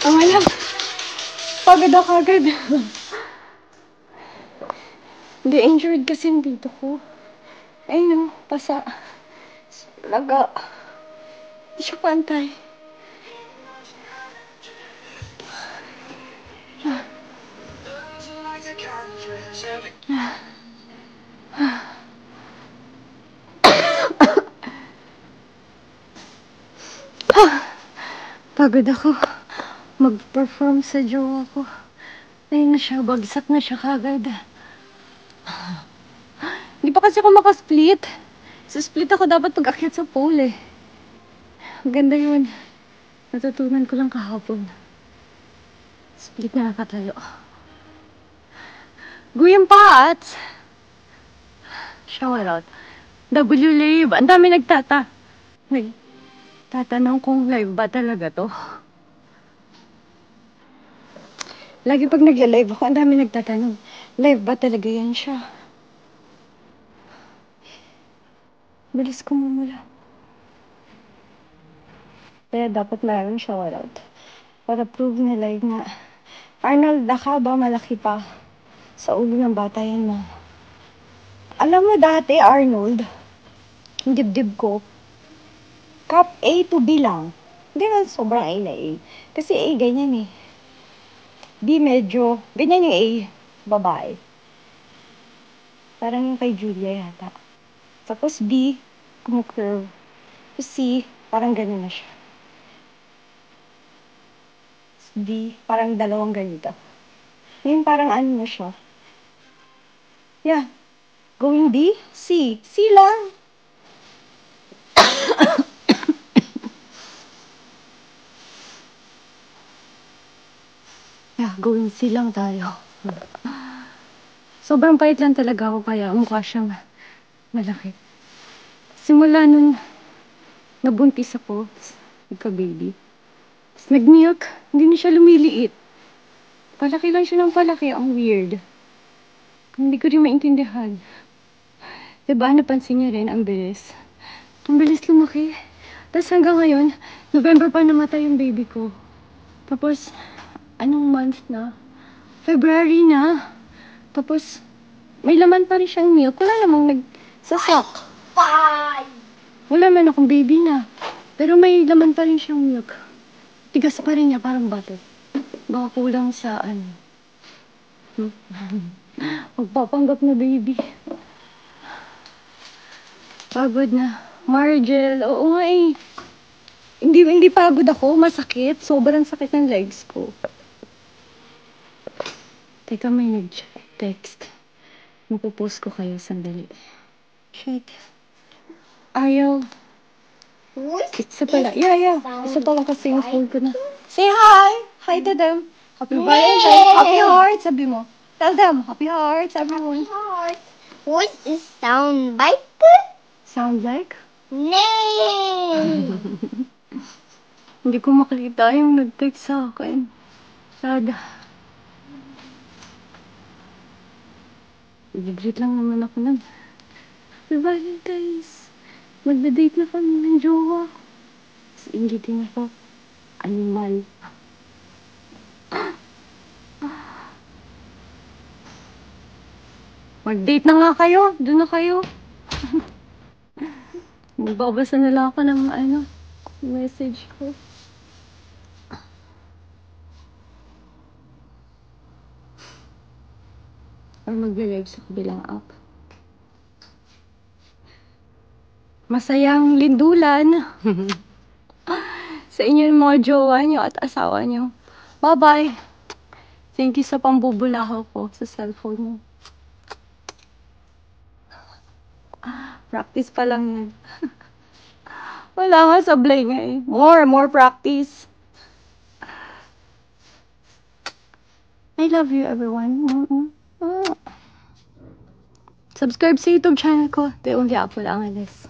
Wala. Pagod ako agad. Hindi, injured kasi yung dito ko. Ayun, pasa. Laga. Hindi siya pantay. Pagod ako. Mag-perform sa jowa ko. Ayun na siya, bagsak na siya kagad. Hindi pa kasi ako makasplit. Sa split ako dapat pag-akyat sa pole eh. Ganda yun. Natutunan ko lang kahapon. Split na nakatayo. Guyang Pats! Shout out. W Live. Ang dami tatanong kung live ba talaga to. Lagi pag nagla-live ako, ang dami nagtatanong, live ba talaga yan siya? Bilis ko mumula. Kaya dapat meron shoutout. Para prove nila yun nga, Arnold, ka ba malaki pa? Sa ulo ng bata yan mo. Alam mo dati, Arnold, yung dibdib ko, cup A to B lang. Hindi man sobrang A na A. Kasi A ganyan eh. B medyo, ganyan yung A, babae. Parang yung kay Julia yata. Tapos B, kumukurve. Tapos C, parang ganun na siya. D, parang dalawang ganito. Ngayon parang ano na siya. Yeah. Going D, C. C lang. Yeah, going C lang tayo. Sobrang pait lang talaga ako kaya mukha siyang malaki. Simula nun, nabuntis ako, nagka-baby. Tapos nag-milk, hindi na siya lumiliit. Palaki lang siya ng palaki, ang weird. Hindi ko rin maintindihan. Diba, napansin niya rin, ang bilis. Ang bilis lumaki. Tapos hanggang ngayon, November pa namatay yung baby ko. Tapos, anong month na? February na. Tapos, may laman pa rin siyang milk. Wala namang nagsasak. Wala man akong baby na. Pero may laman pa rin siyang milk. Tigas pa rin niya, parang butter. Baka kulang sa ano. Magpapanggap na baby. Pagod na. Margel, oo nga eh. Hindi pagod ako, masakit. Sobrang sakit ng legs ko. Teka, may nag-text. Mapupost ko kayo sandali. Shit. Ayaw. Isa pala. Yeah. Isa pala kasi yung phone ko na. Say hi! Hi to them. Happy Valentine's. Happy hearts, sabi mo. Tell them, happy hearts, everyone. What is sound bite? Sound like? Nay! Hindi ko makita yung nag-text sa akin. Sada. I-greet lang naman ako nun. Happy Valentine's. Magda-date na kami ng jowa. Tapos ingitin ako. Animal. Mag-date na nga kayo. Doon na kayo. Magbabasa na lang ako ng message ko. Or mag-live sa kabilang app. Masayang lindulan. Sa inyo yung mga jowa nyo at asawa nyo. Bye-bye. Thank you sa pambubulahaw ko sa cellphone mo. Practice pa lang yan. Wala nga, sablay nga eh. More practice. I love you, everyone. Subscribe sa YouTube channel ko. The only Apple Angeles.